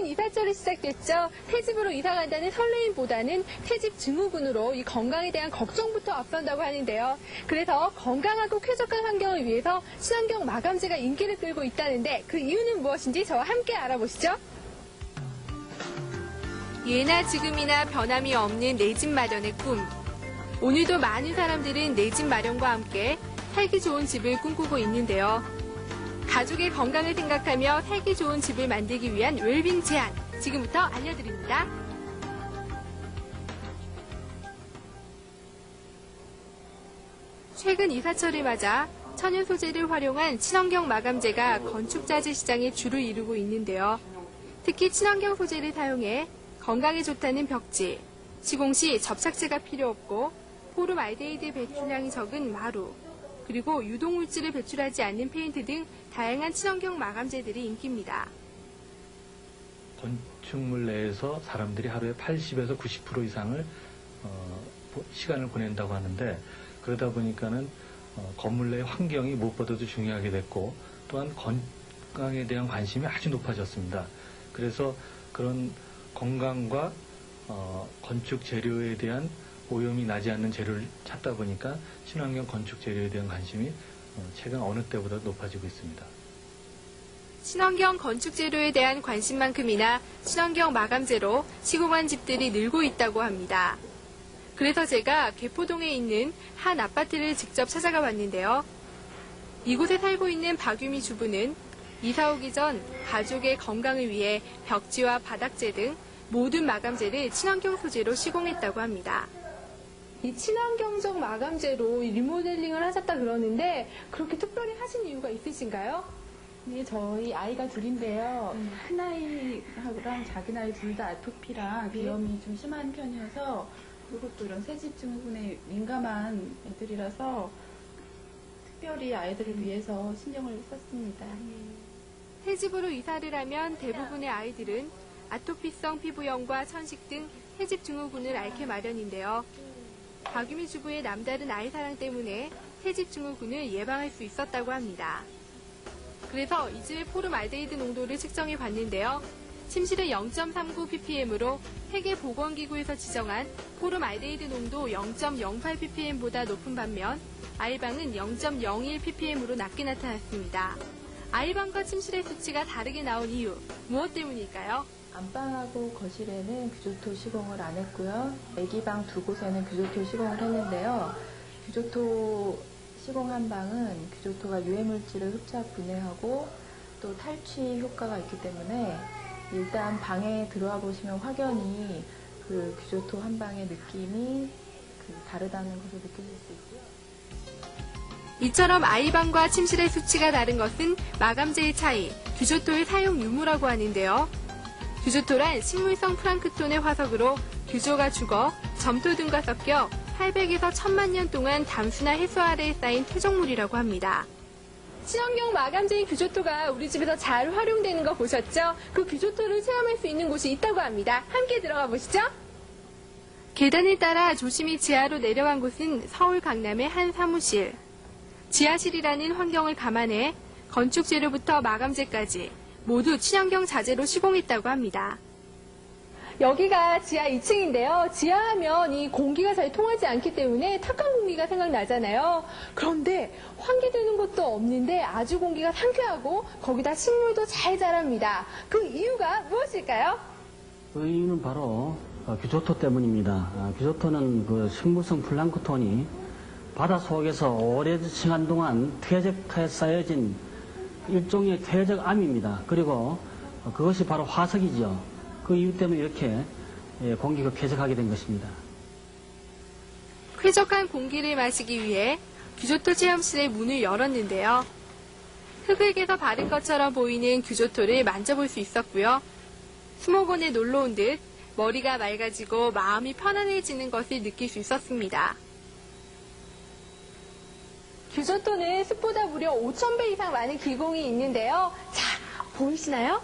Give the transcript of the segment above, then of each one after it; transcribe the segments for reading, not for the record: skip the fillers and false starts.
이사철이 시작됐죠. 새집으로 이사 간다는 설레임보다는 새집 증후군으로 이 건강에 대한 걱정부터 앞선다고 하는데요. 그래서 건강하고 쾌적한 환경을 위해서 친환경 마감재가 인기를 끌고 있다는데 그 이유는 무엇인지 저와 함께 알아보시죠. 예나 지금이나 변함이 없는 내 집 마련의 꿈. 오늘도 많은 사람들은 내 집 마련과 함께 살기 좋은 집을 꿈꾸고 있는데요. 가족의 건강을 생각하며 살기 좋은 집을 만들기 위한 웰빙 제안, 지금부터 알려드립니다. 최근 이사철을 맞아 천연 소재를 활용한 친환경 마감재가 건축자재 시장에 줄을 이루고 있는데요. 특히 친환경 소재를 사용해 건강에 좋다는 벽지, 시공 시 접착제가 필요 없고 포름알데히드 배출량이 적은 마루, 그리고 유독물질을 배출하지 않는 페인트 등 다양한 친환경 마감재들이 인기입니다. 건축물 내에서 사람들이 하루에 80에서 90% 이상을 시간을 보낸다고 하는데, 그러다 보니까는 건물 내 환경이 무엇보다도 중요하게 됐고, 또한 건강에 대한 관심이 아주 높아졌습니다. 그래서 그런 건강과 건축 재료에 대한 오염이 나지 않는 재료를 찾다 보니까 친환경 건축 재료에 대한 관심이 최근 어느 때보다 높아지고 있습니다. 친환경 건축 재료에 대한 관심만큼이나 친환경 마감재로 시공한 집들이 늘고 있다고 합니다. 그래서 제가 개포동에 있는 한 아파트를 직접 찾아가 봤는데요. 이곳에 살고 있는 박유미 주부는 이사 오기 전 가족의 건강을 위해 벽지와 바닥재 등 모든 마감재를 친환경 소재로 시공했다고 합니다. 이 친환경적 마감재로 리모델링을 하셨다 그러는데 그렇게 특별히 하신 이유가 있으신가요? 네, 저희 아이가 둘인데요. 큰아이랑 작은아이 둘 다 아토피랑 비염이 좀 심한 편이어서, 그리고 또 이런 새집 증후군에 민감한 애들이라서 특별히 아이들을 위해서 신경을 썼습니다. 새집으로 이사를 하면 대부분의 아이들은 아토피성 피부염과 천식 등 새집 증후군을 앓게 마련인데요. 박유미 주부의 남다른 아이 사랑 때문에 새집 증후군을 예방할 수 있었다고 합니다. 그래서 이 집의 포름알데히드 농도를 측정해 봤는데요. 침실의 0.39ppm으로 세계보건기구에서 지정한 포름알데히드 농도 0.08ppm보다 높은 반면 아이방은 0.01ppm으로 낮게 나타났습니다. 아이방과 침실의 수치가 다르게 나온 이유, 무엇 때문일까요? 안방하고 거실에는 규조토 시공을 안 했고요. 아기방 두 곳에는 규조토 시공을 했는데요. 규조토 시공한 방은 규조토가 유해물질을 흡착 분해하고 또 탈취 효과가 있기 때문에 일단 방에 들어와 보시면 확연히 그 규조토 한 방의 느낌이 다르다는 것을 느끼실 수 있고요. 이처럼 아이방과 침실의 수치가 다른 것은 마감재의 차이, 규조토의 사용 유무라고 하는데요. 규조토란 식물성 플랑크톤의 화석으로 규조가 죽어 점토 등과 섞여 800에서 1000만 년 동안 담수나 해수 아래에 쌓인 퇴적물이라고 합니다. 친환경 마감재인 규조토가 우리 집에서 잘 활용되는 거 보셨죠? 그 규조토를 체험할 수 있는 곳이 있다고 합니다. 함께 들어가 보시죠. 계단을 따라 조심히 지하로 내려간 곳은 서울 강남의 한 사무실. 지하실이라는 환경을 감안해 건축 재료부터 마감재까지 모두 친환경 자재로 시공했다고 합니다. 여기가 지하 2층인데요. 지하하면 이 공기가 잘 통하지 않기 때문에 탁한 공기가 생각나잖아요. 그런데 환기되는 것도 없는데 아주 공기가 상쾌하고 거기다 식물도 잘 자랍니다. 그 이유가 무엇일까요? 그 이유는 바로 규조토 때문입니다. 규조토는 그 식물성 플랑크톤이 바다 속에서 오랜 시간 동안 퇴적하에 쌓여진 일종의 퇴적 암입니다. 그리고 그것이 바로 화석이죠. 그 이유 때문에 이렇게 공기가 쾌적하게 된 것입니다. 쾌적한 공기를 마시기 위해 규조토 체험실의 문을 열었는데요. 흙을개서 바른 것처럼 보이는 규조토를 만져볼 수 있었고요. 수목원에 놀러 온 듯 머리가 맑아지고 마음이 편안해지는 것을 느낄 수 있었습니다. 규조토는 숲보다 무려 5,000배 이상 많은 기공이 있는데요. 자, 보이시나요?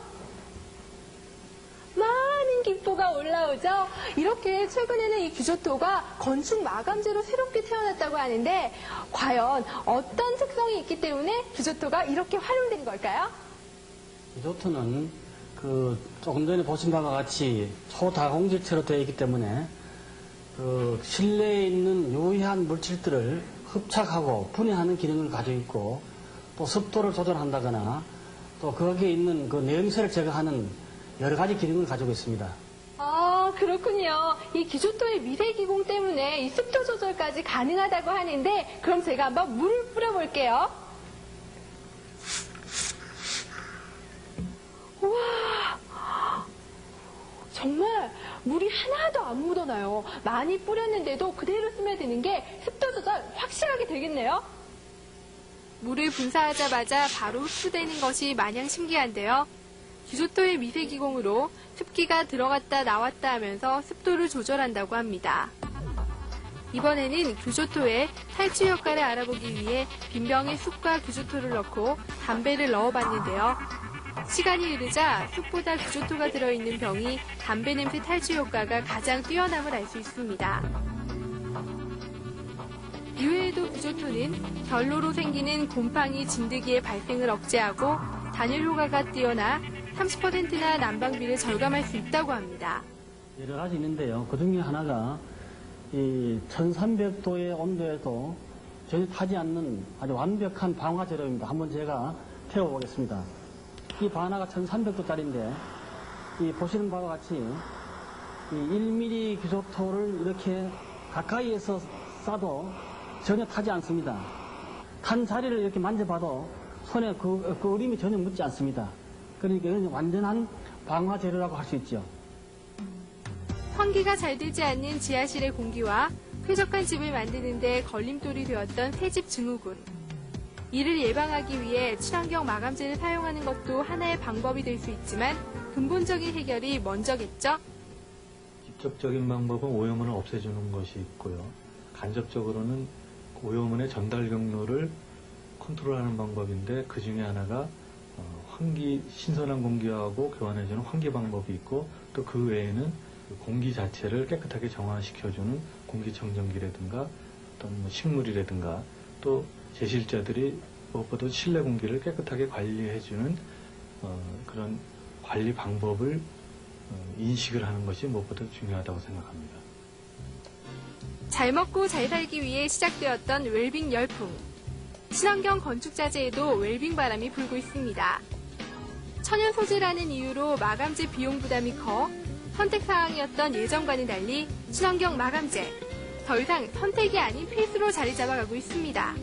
많은 기포가 올라오죠. 이렇게 최근에는 이 규조토가 건축 마감재로 새롭게 태어났다고 하는데 과연 어떤 특성이 있기 때문에 규조토가 이렇게 활용된 걸까요? 규조토는 조금 전에 보신 바와 같이 초다공질체로 되어 있기 때문에 실내에 있는 유해한 물질들을 흡착하고 분해하는 기능을 가지고 있고 또 습도를 조절한다거나 또 거기에 있는 그 냄새를 제거하는 여러 가지 기능을 가지고 있습니다. 아, 그렇군요. 이 규조토의 미세기공 때문에 이 습도 조절까지 가능하다고 하는데 그럼 제가 한번 물을 뿌려볼게요. 우와, 정말 물이 하나도 안 묻어나요. 많이 뿌렸는데도 그대로 스며드는 게 습도 조절 확실하게 되겠네요. 물을 분사하자마자 바로 흡수되는 것이 마냥 신기한데요. 규조토의 미세기공으로 습기가 들어갔다 나왔다 하면서 습도를 조절한다고 합니다. 이번에는 규조토의 탈취 효과를 알아보기 위해 빈병에 숯과 규조토를 넣고 담배를 넣어봤는데요. 시간이 흐르자 숯보다 규조토가 들어있는 병이 담배 냄새 탈취 효과가 가장 뛰어남을 알 수 있습니다. 이외에도 규조토는 결로로 생기는 곰팡이 진드기의 발생을 억제하고 단열 효과가 뛰어나 30%나 난방비를 절감할 수 있다고 합니다. 여러 가지 있는데요. 그 중에 하나가 이 1300도의 온도에도 전혀 타지 않는 아주 완벽한 방화 재료입니다. 한번 제가 태워보겠습니다. 이 바나가 1300도짜리인데 이 보시는 바와 같이 이 1mm 규조토를 이렇게 가까이에서 쏴도 전혀 타지 않습니다. 탄 자리를 이렇게 만져봐도 손에 그 어림이 전혀 묻지 않습니다. 그러니까 이건 완전한 방화 재료라고 할 수 있죠. 환기가 잘 되지 않는 지하실의 공기와 쾌적한 집을 만드는 데 걸림돌이 되었던 새집 증후군. 이를 예방하기 위해 친환경 마감재를 사용하는 것도 하나의 방법이 될 수 있지만 근본적인 해결이 먼저겠죠? 직접적인 방법은 오염원을 없애주는 것이 있고요. 간접적으로는 오염원의 전달 경로를 컨트롤하는 방법인데 그 중에 하나가 신선한 공기하고 교환해주는 환기 방법이 있고 또 그 외에는 공기 자체를 깨끗하게 정화시켜주는 공기청정기라든가 어떤 식물이라든가 또 제실자들이 무엇보다 실내 공기를 깨끗하게 관리해주는 그런 관리 방법을 인식을 하는 것이 무엇보다 중요하다고 생각합니다. 잘 먹고 잘 살기 위해 시작되었던 웰빙 열풍. 친환경 건축 자재에도 웰빙 바람이 불고 있습니다. 천연 소재라는 이유로 마감재 비용 부담이 커 선택 사항이었던 예전과는 달리 친환경 마감재. 더 이상 선택이 아닌 필수로 자리 잡아가고 있습니다.